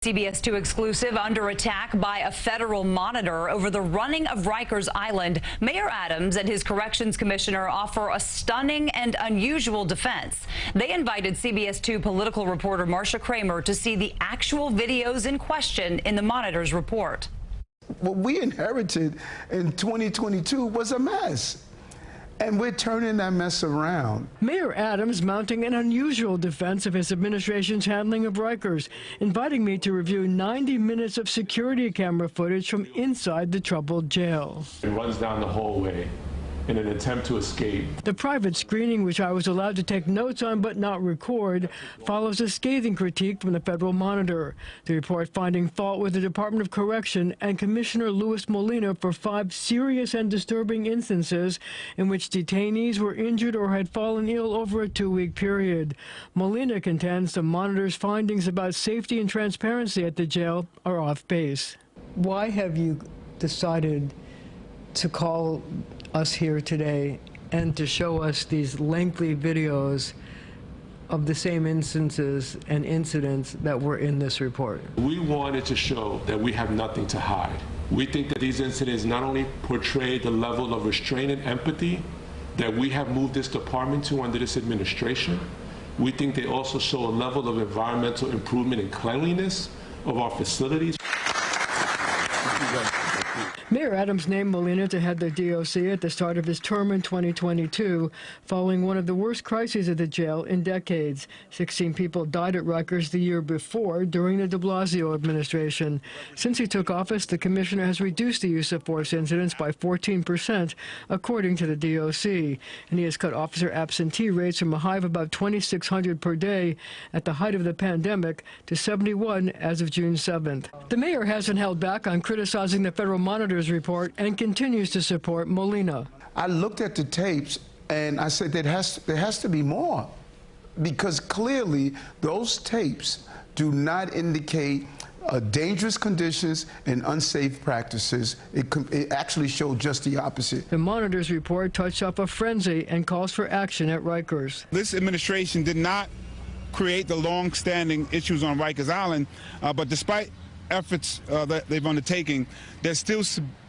CBS2 exclusive: under attack by a federal monitor over the running of Rikers Island. Mayor Adams and his corrections commissioner offer a stunning and unusual defense. They invited CBS2 political reporter Marcia Kramer to see the actual videos in question in the monitor's report. What we inherited in 2022 was a mess. And we're turning that mess around. Mayor Adams mounting an unusual defense of his administration's handling of Rikers, inviting me to review 90 minutes of security camera footage from inside the troubled jail. It runs down the hallway in an attempt to escape. The private screening, which I was allowed to take notes on but not record, follows a scathing critique from the federal monitor. The report finding fault with the Department of Correction and Commissioner Luis Molina for 5 serious and disturbing instances in which detainees were injured or had fallen ill over a 2-week period. Molina contends the monitor's findings about safety and transparency at the jail are off base. Why have you decided to call us here today and to show us these lengthy videos of the same instances and incidents that were in this report? We wanted to show that we have nothing to hide. We think that these incidents not only portray the level of restraint and empathy that we have moved this department to under this administration, we think they also show a level of environmental improvement and cleanliness of our facilities. Mayor Adams named Molina to head the DOC at the start of his term in 2022, following one of the worst crises at the jail in decades. 16 people died at Rikers the year before during the de Blasio administration. Since he took office, the commissioner has reduced the use of force incidents by 14%, according to the DOC, and he has cut officer absentee rates from a high of about 2,600 per day at the height of the pandemic to 71 as of June 7th. The mayor hasn't held back on criticizing the federal monitor's report and continues to support Molina. I looked at the tapes and I said there has to be more, because clearly those tapes do not indicate dangerous conditions and unsafe practices. It actually showed just the opposite. The monitor's report touched up a frenzy and calls for action at Rikers. This administration did not create the long-standing issues on Rikers Island, but despite efforts that they've undertaken, there still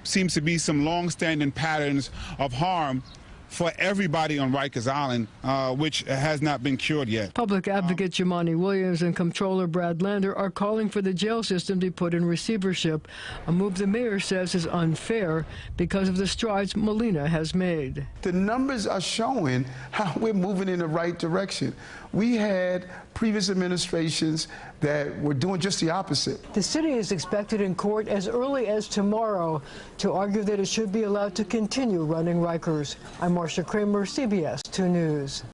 seems to be some long-standing patterns of harm for everybody on Rikers Island, which has not been cured yet. Public advocate Jimani Williams and Comptroller Brad Lander are calling for the jail system to be put in receivership, a move the mayor says is unfair because of the strides Molina has made. The numbers are showing how we're moving in the right direction. We had previous administrations that were doing just the opposite. The city is expected in court as early as tomorrow to argue that it should be allowed to continue running Rikers. I'm Marcia Kramer, CBS 2 News.